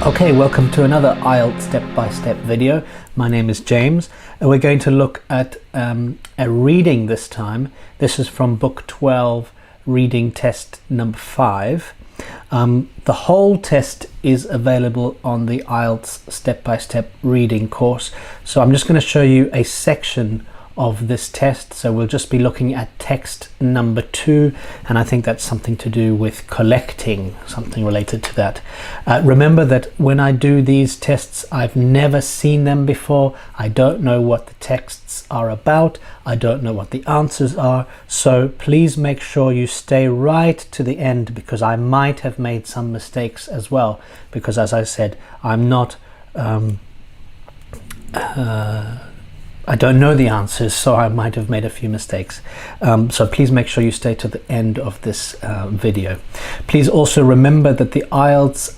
Okay, welcome to another IELTS step-by-step video. My name is James and we're going to look at a reading this time. This is from book 12, reading test number 5. The whole test is available on the IELTS step-by-step reading course. So I'm just going to show you a section of this test. So we'll just be looking at text number 2, and I think that's something to do with collecting, something related to that. Remember that when I do these tests, I've never seen them before. I don't know what the texts are about. I don't know what the answers are. So please make sure you stay right to the end, because I might have made some mistakes as well, because as I said, I'm not I don't know the answers, so I might have made a few mistakes. So please make sure you stay to the end of this video. Please also remember that the IELTS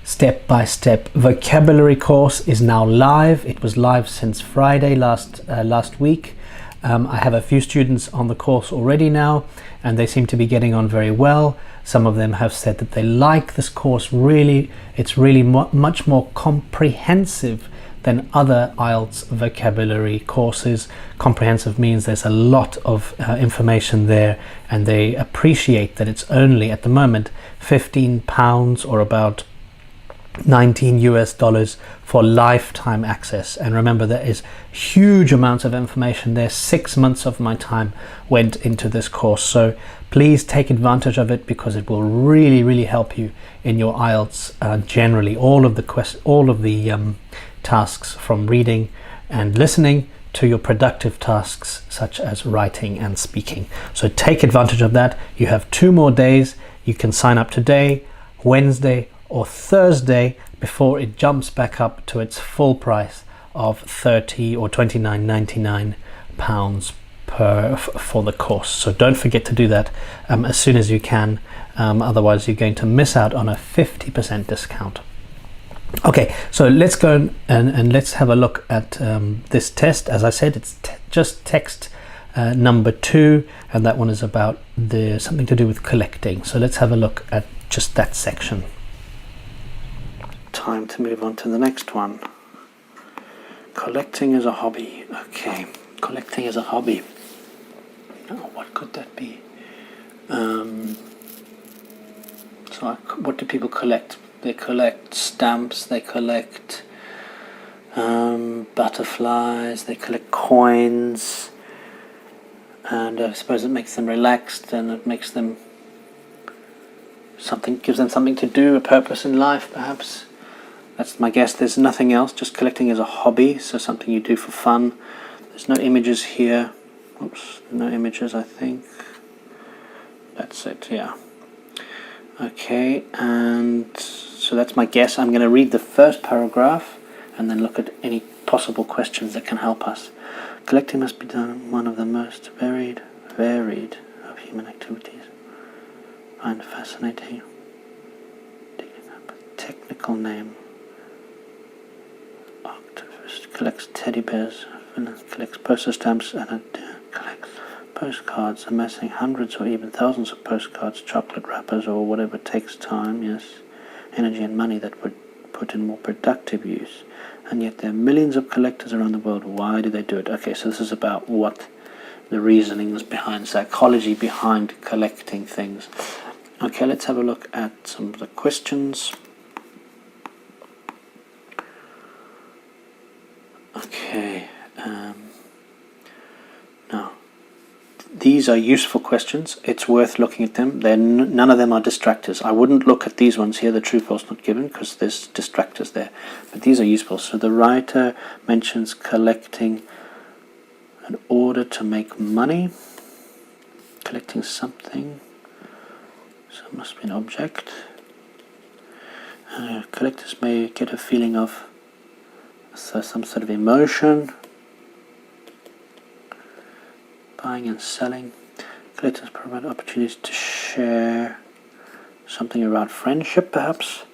step-by-step vocabulary course is now live. It was live since Friday last week. I have a few students on the course already now, and they seem to be getting on very well. Some of them have said that they like this course. Really, it's really much more comprehensive than other IELTS vocabulary courses. Comprehensive means there's a lot of information there, and they appreciate that it's only at the moment £15 or about $19 for lifetime access. And remember, there is huge amounts of information there. 6 months of my time went into this course, so please take advantage of it, because it will really help you in your IELTS generally. All of the tasks, from reading and listening to your productive tasks such as writing and speaking. So take advantage of that. You have 2 more days. You can sign up today, Wednesday or Thursday, before it jumps back up to its full price of £30 or £29.99 for the course. So don't forget to do that as soon as you can, otherwise you're going to miss out on a 50% discount. Okay, so let's go and let's have a look at this test. As I said, it's just text number 2, and that one is about something to do with collecting. So let's have a look at just that section. Time to move on to the next one. Collecting is a hobby. Okay, collecting is a hobby. Oh, what could that be? What do people collect? They collect stamps, they collect butterflies, they collect coins, and I suppose it makes them relaxed, and it makes them gives them something to do, a purpose in life perhaps. That's my guess. There's nothing else, just collecting as a hobby, so something you do for fun. There's no images here. Oops, no images, I think. That's it, yeah. Okay, and so that's my guess. I'm going to read the first paragraph and then look at any possible questions that can help us. Collecting must be done one of the most varied of human activities. Find fascinating. Technical name. Octopus collects teddy bears, collects postal stamps, and collects postcards, amassing hundreds or even thousands of postcards, chocolate wrappers, or whatever. Takes time, yes, energy and money that would put in more productive use. And yet there are millions of collectors around the world. Why do they do it? Okay, so this is about what the reasonings behind, psychology behind collecting things. Okay, let's have a look at some of the questions. Okay, now these are useful questions. It's worth looking at them. None of them are distractors. I wouldn't look at these ones here, the true false not given, because there's distractors there, but these are useful. So the writer mentions collecting in order to make money, collecting something, so it must be an object. Collectors may get a feeling of some sort of emotion. Buying and selling. Collectors provide opportunities to share something around friendship, perhaps.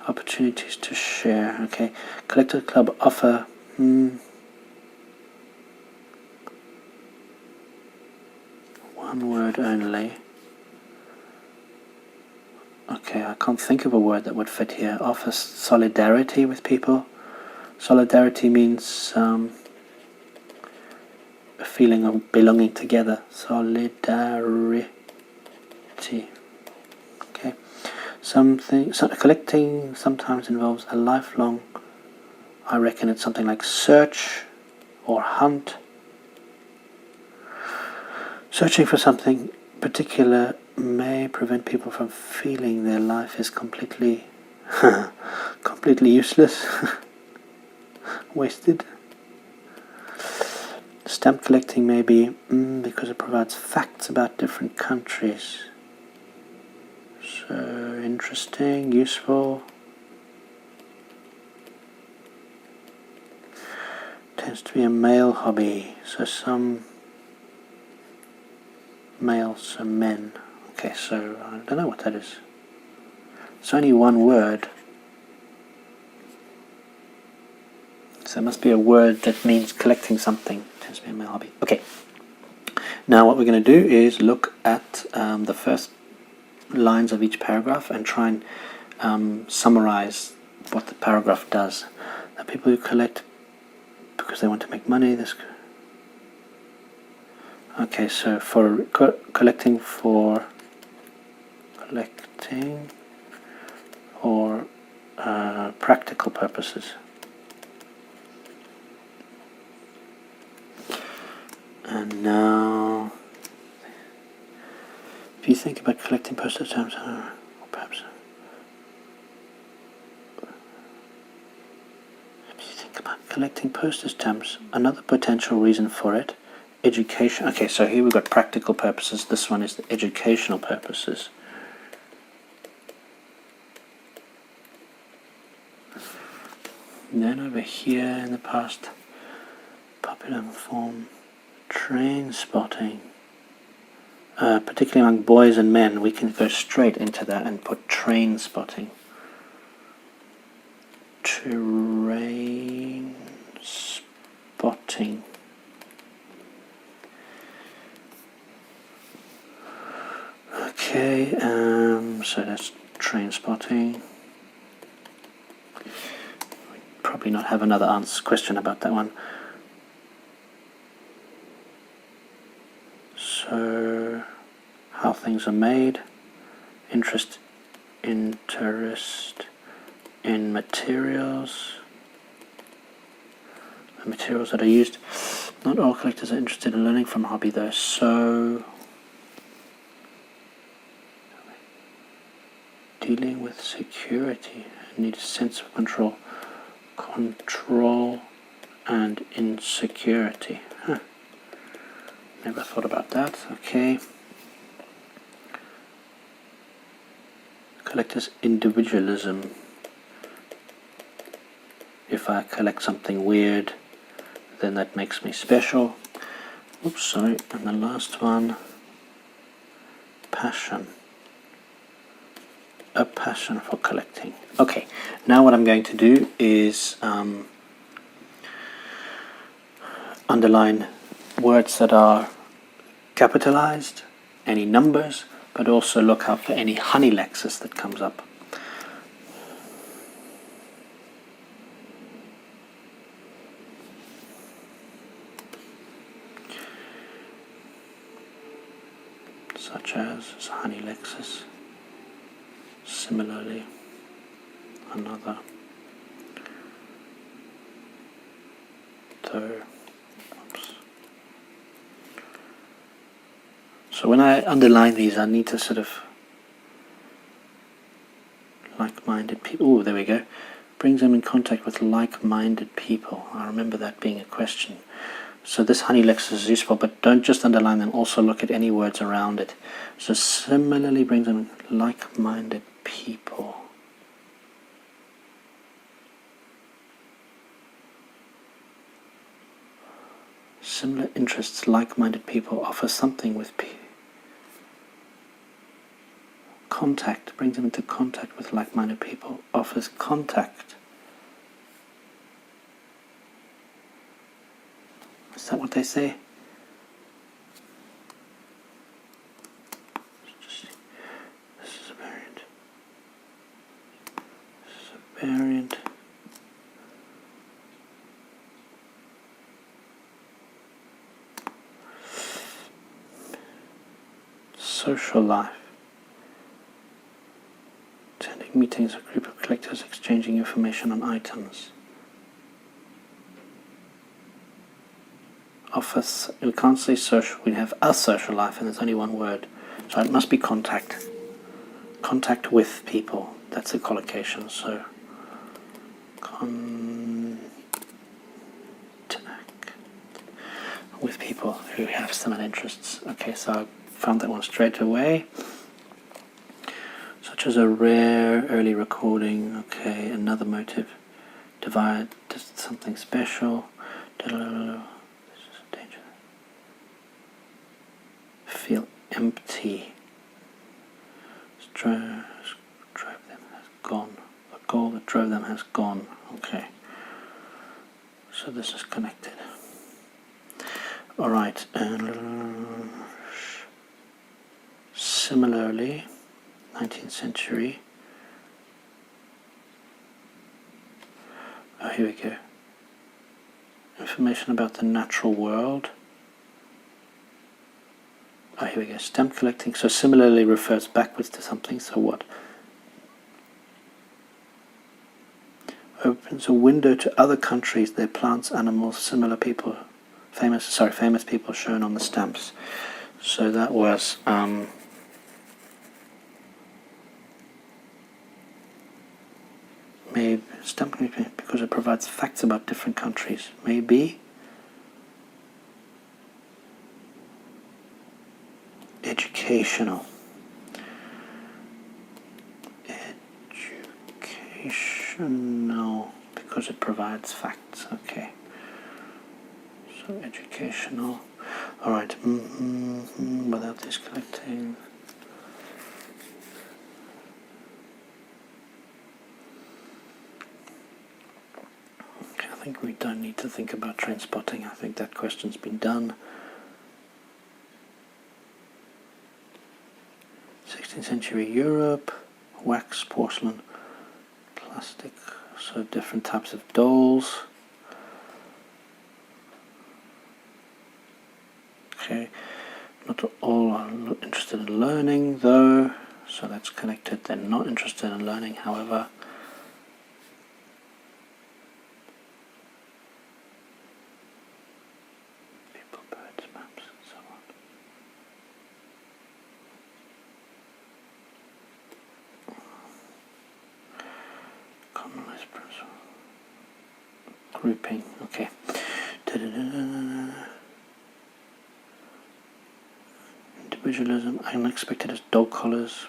Opportunities to share. Okay. Collector club offer. One word only. Okay. Okay, I can't think of a word that would fit here. Offers solidarity with people. Solidarity means a feeling of belonging together. Solidarity. Okay. Collecting sometimes involves a lifelong, I reckon it's something like search or hunt. Searching for something particular may prevent people from feeling their life is completely useless, wasted. Stamp collecting may be because it provides facts about different countries. So interesting, useful. Tends to be a male hobby, so some males, so men. Okay, so I don't know what that is. It's only one word. So it must be a word that means collecting something. Tends to be a male hobby. Okay. Now what we're going to do is look at the first lines of each paragraph and try and summarize what the paragraph does. The people who collect because they want to make money. Okay, so for collecting for practical purposes. And now, if you think about collecting postage stamps, or perhaps if you think about collecting postage stamps, another potential reason for it, education. Okay, so here we've got practical purposes. This one is the educational purposes. And then over here in the past, popular form, train spotting. Particularly among boys and men, we can go straight into that and put train spotting. Train spotting. Okay, so that's train spotting. Probably not have another question about that one. So, how things are made, interest in materials, the materials that are used. Not all collectors are interested in learning from a hobby though, so dealing with security, I need a sense of control and insecurity. Never thought about that. Okay. Collector's individualism. If I collect something weird, then that makes me special. Oops, sorry. And the last one, passion. A passion for collecting. Okay, now what I'm going to do is underline words that are capitalized, any numbers, but also look out for any honey lexis that comes up. Such as honey lexis. Similarly, another. So when I underline these, I need to sort of like-minded people. Oh, there we go. Brings them in contact with like-minded people. I remember that being a question. So this honey lexis is useful, but don't just underline them. Also look at any words around it. So similarly brings them like-minded people. Similar interests, like-minded people, offer something with contact, brings them into contact with like-minded people, offers contact. Is that what they say? This is a variant. variant. Social life. Attending meetings, a group of collectors exchanging information on items. Office, we can't say social, we have a social life and there's only one word. So it must be contact. Contact with people. That's a collocation, so contact with people who have similar interests. Okay, so I found that one straight away. Such as a rare early recording. Okay, another motive. Divide something special. This is danger. Feel empty. Drove them has gone. The goal that drove them has gone. Okay. So this is connected. Alright. Similarly, 19th century. Oh, here we go. Information about the natural world. Oh, here we go. Stamp collecting. So similarly refers backwards to something. So what? Opens a window to other countries, their plants, animals, similar people, famous people shown on the stamps. So that was maybe stamp collecting because it provides facts about different countries. Maybe educational. Educational because it provides facts. Okay. So educational. All right. Without this collecting. Okay, I think we don't need to think about train spotting. I think that question's been done. 16th century Europe, wax, porcelain, plastic, so different types of dolls. Okay, not all are interested in learning though, so that's connected. They're not interested in learning, however. People, birds, maps, and so on. Commonized principle. Grouping, okay. Individualism, unexpected as dog collars,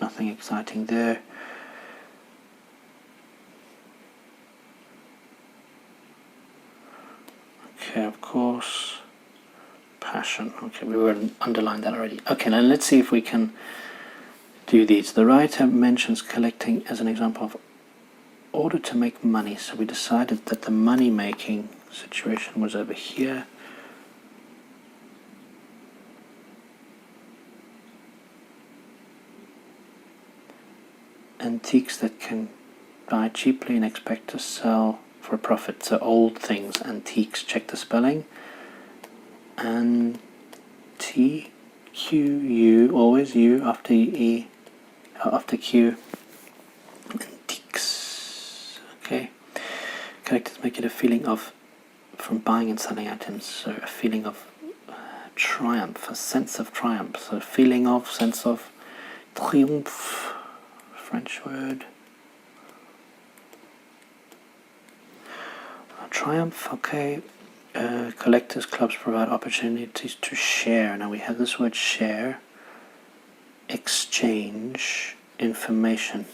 nothing exciting there. Okay, of course. Passion, okay, we were underlined that already. Okay, now let's see if we can do these. The writer mentions collecting as an example of order to make money, so we decided that the money making situation was over here. Antiques that can buy cheaply and expect to sell for a profit. So old things, antiques, check the spelling. And T-Q-U, always U after E, after Q. Antiques. Okay. Collectors make it a feeling of, from buying and selling items, so a feeling of triumph, a sense of triumph. So feeling of, sense of, triomphe. French word. Triumph, okay. Collectors clubs provide opportunities to share. Now we have this word share, exchange information.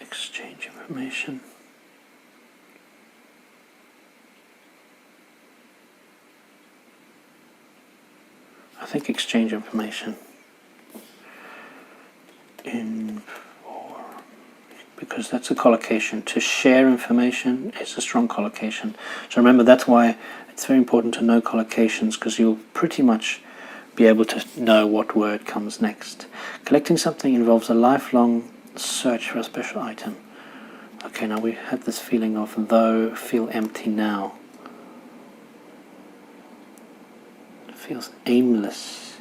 Exchange information. I think exchange information. because that's a collocation. To share information is a strong collocation. So remember, that's why it's very important to know collocations, because you'll pretty much be able to know what word comes next. Collecting something involves a lifelong search for a special item. Okay, now we have this feeling of though feel empty now. It feels aimless.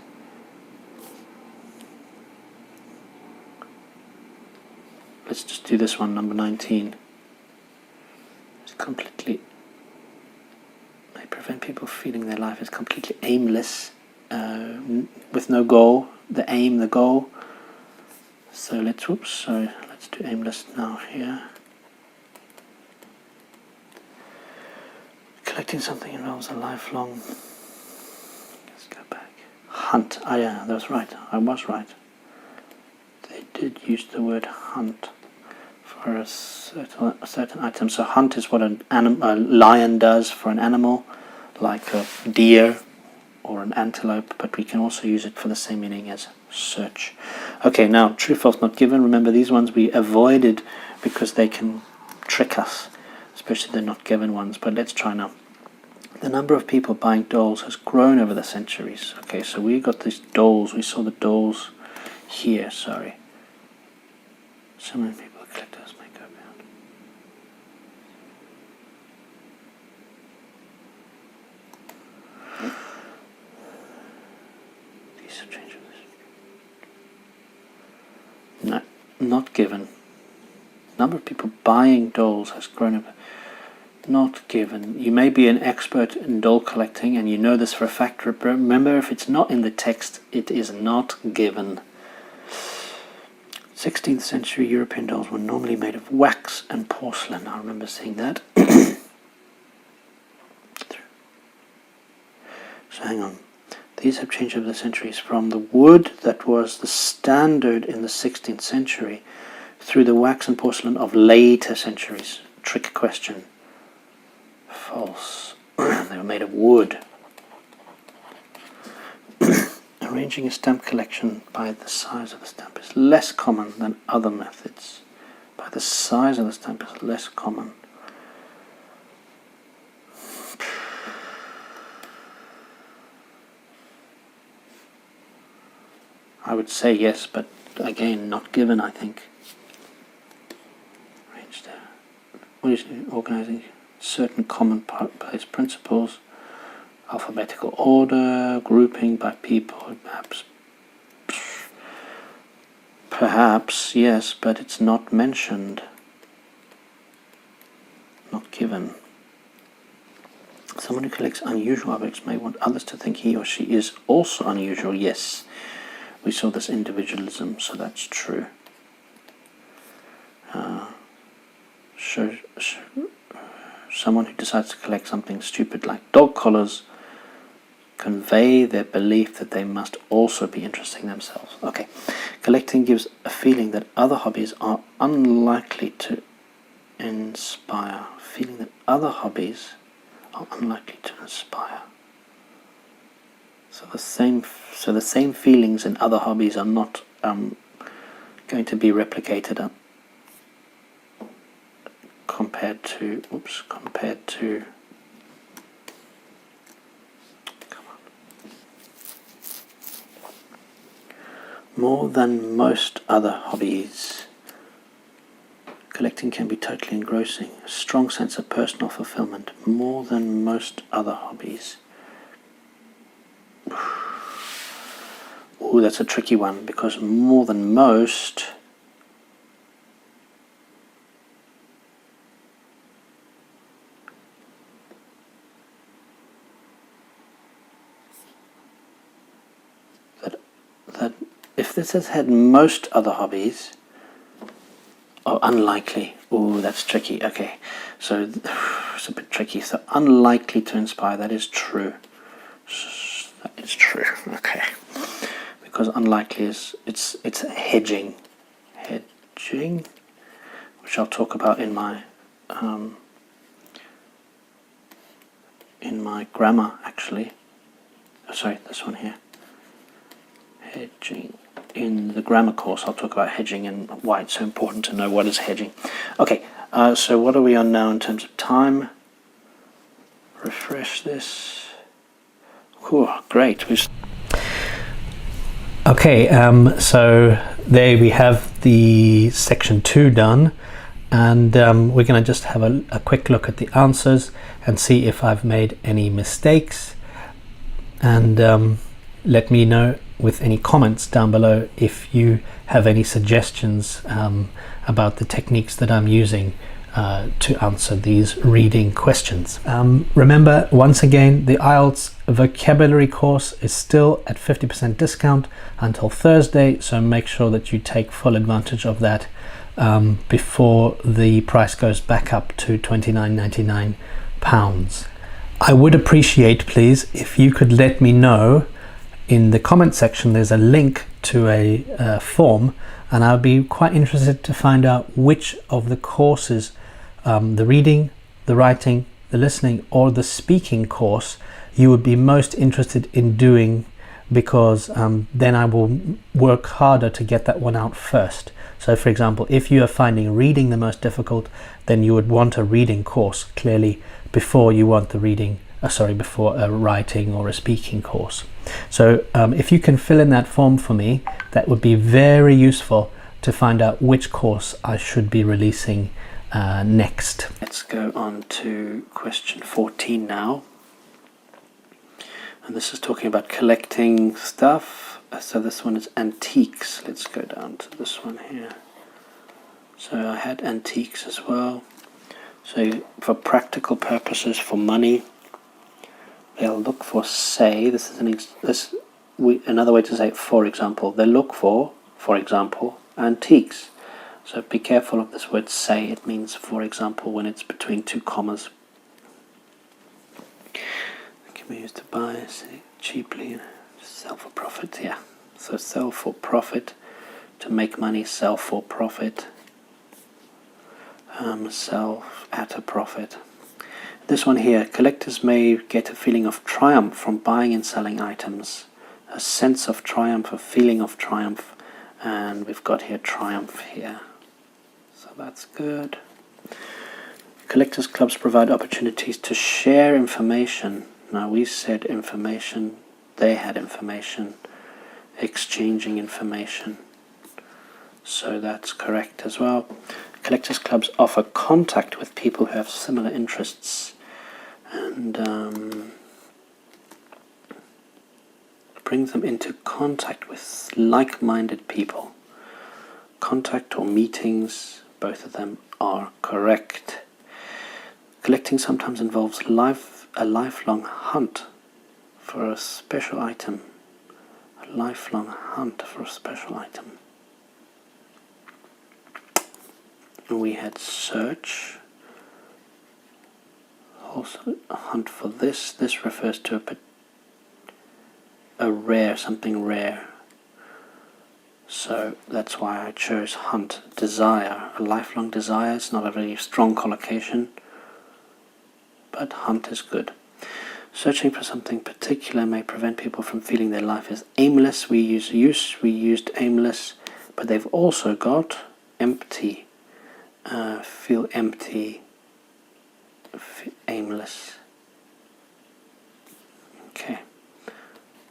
Let's just do this one, number 19. It's completely, may prevent people feeling their life is completely aimless, with no goal. The goal. So let's do aimless now here. Collecting something involves a lifelong, let's go back. Hunt. Oh yeah, that was right. I was right. They did use the word hunt for a certain item. So hunt is what a lion does for an animal, like a deer or an antelope, but we can also use it for the same meaning as search. Okay, now true, false, not given. Remember, these ones we avoided because they can trick us, especially the not given ones, but let's try now. The number of people buying dolls has grown over the centuries. Okay, so we got these dolls. We saw the dolls here, sorry. So many people collect those may go beyond. These have changed this. No, not given. Number of people buying dolls has grown over. Not given. You may be an expert in doll collecting and you know this for a fact. Remember, if it's not in the text, it is not given. 16th century European dolls were normally made of wax and porcelain. I remember seeing that. So hang on. These have changed over the centuries from the wood that was the standard in the 16th century through the wax and porcelain of later centuries. Trick question. False. They were made of wood. Arranging a stamp collection by the size of the stamp is less common than other methods. By the size of the stamp is less common. I would say yes, but again, not given, I think. Arranged there. What is organizing? Certain commonplace principles, alphabetical order, grouping by people, perhaps yes, but it's not mentioned, not given. Someone who collects unusual objects may want others to think he or she is also unusual. Yes, we saw this individualism, so that's true. Someone who decides to collect something stupid like dog collars convey their belief that they must also be interesting themselves. Okay, collecting gives a feeling that other hobbies are unlikely to inspire. Feeling that other hobbies are unlikely to inspire. So the same feelings in other hobbies are not going to be replicated compared to more than most other hobbies. Collecting can be totally engrossing, a strong sense of personal fulfillment, more than most other hobbies. Oh, that's a tricky one, because more than most that if this has had most other hobbies, oh, unlikely. Oh, that's tricky. Okay, so it's a bit tricky. So unlikely to inspire, that is true. That is true. Okay, because unlikely is it's hedging, which I'll talk about in my grammar actually. Oh, sorry, this one here. Hedging. in the grammar course, I'll talk about hedging and why it's so important to know what is hedging. Okay, so what are we on now in terms of time? Refresh this. Whew, great. Okay, so there we have the section 2 done, and we're going to just have a quick look at the answers and see if I've made any mistakes, and let me know with any comments down below if you have any suggestions about the techniques that I'm using to answer these reading questions. Remember, once again, the IELTS vocabulary course is still at 50% discount until Thursday, so make sure that you take full advantage of that before the price goes back up to £29.99. I would appreciate, please, if you could let me know in the comment section. There's a link to a form, and I'll be quite interested to find out which of the courses, the reading, the writing, the listening, or the speaking course, you would be most interested in doing, because then I will work harder to get that one out first. So for example, if you are finding reading the most difficult, then you would want a reading course clearly before you want the reading, before a writing or a speaking course. So if you can fill in that form for me, that would be very useful to find out which course I should be releasing next. Let's go on to question 14 now. And this is talking about collecting stuff. So this one is antiques. Let's go down to this one here. So I had antiques as well. So for practical purposes, for money, they'll look for, say, this is another way to say, for example. They look for example, antiques. So be careful of this word say. It means, for example, when it's between two commas. Can be used to buy, say, cheaply, sell for profit. Yeah. So sell for profit, to make money, sell for profit, sell at a profit. This one here, collectors may get a feeling of triumph from buying and selling items. A sense of triumph, a feeling of triumph, and we've got here triumph here. So that's good. Collectors clubs provide opportunities to share information. Now we said information, they had information, exchanging information. So that's correct as well. Collectors clubs offer contact with people who have similar interests, and brings them into contact with like-minded people. Contact or meetings, both of them are correct. Collecting sometimes involves a lifelong hunt for a special item. A lifelong hunt for a special item. And we had search. Also a hunt for this. This refers to a rare, something rare. So that's why I chose hunt. Desire, a lifelong desire. It's not a very strong collocation, but hunt is good. Searching for something particular may prevent people from feeling their life is aimless. We used aimless, but they've also got empty. Feel empty, aimless. Okay,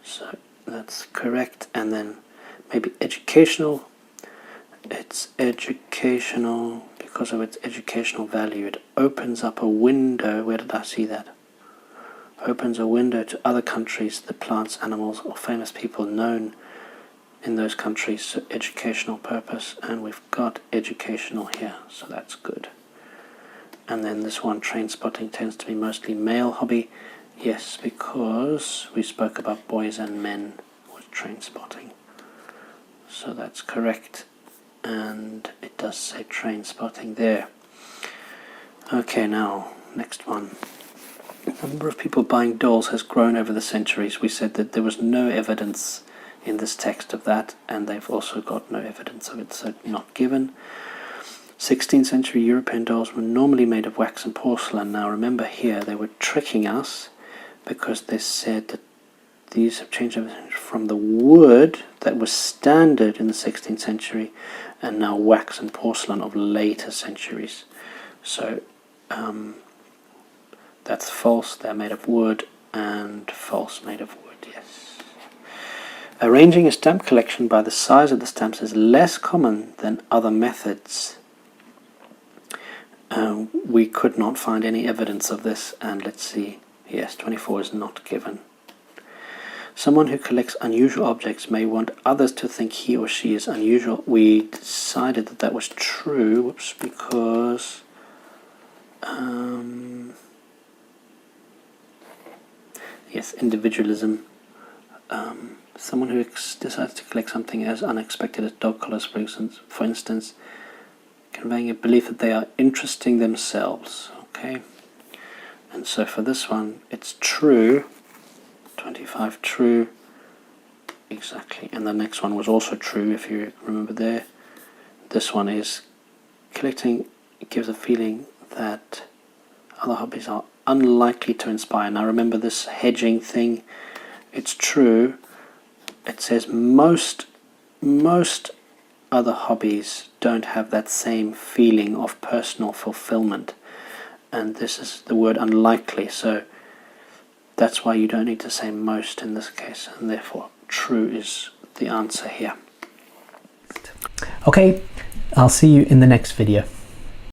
so that's correct. And then maybe educational. It's educational because of its educational value. It opens up a window. Where did I see that? Opens a window to other countries, the plants, animals, or famous people known in those countries. So educational purpose, and we've got educational here, so that's good. And then this one, train spotting, tends to be mostly male hobby. Yes, because we spoke about boys and men with train spotting. So that's correct, and it does say train spotting there. Okay, now next one. The number of people buying dolls has grown over the centuries. We said that there was no evidence in this text of that, and they've also got no evidence of it, so not given. 16th century European dolls were normally made of wax and porcelain. Now remember here, they were tricking us because they said that these have changed from the wood that was standard in the 16th century and now wax and porcelain of later centuries. So that's false, they're made of wood, and false, made of wood, yes. Arranging a stamp collection by the size of the stamps is less common than other methods. We could not find any evidence of this, and let's see, yes, 24 is not given. Someone who collects unusual objects may want others to think he or she is unusual. We decided that that was true, whoops, because yes, individualism. Someone who decides to collect something as unexpected as dog collars, for instance, conveying a belief that they are interesting themselves. Okay, and so for this one, it's true. 25 true, exactly, and the next one was also true, if you remember there. This one is collecting, it gives a feeling that other hobbies are unlikely to inspire. Now remember this hedging thing, it's true. It says most other hobbies don't have that same feeling of personal fulfillment, and this is the word unlikely, so that's why you don't need to say most in this case, and therefore true is the answer here. Okay, I'll see you in the next video.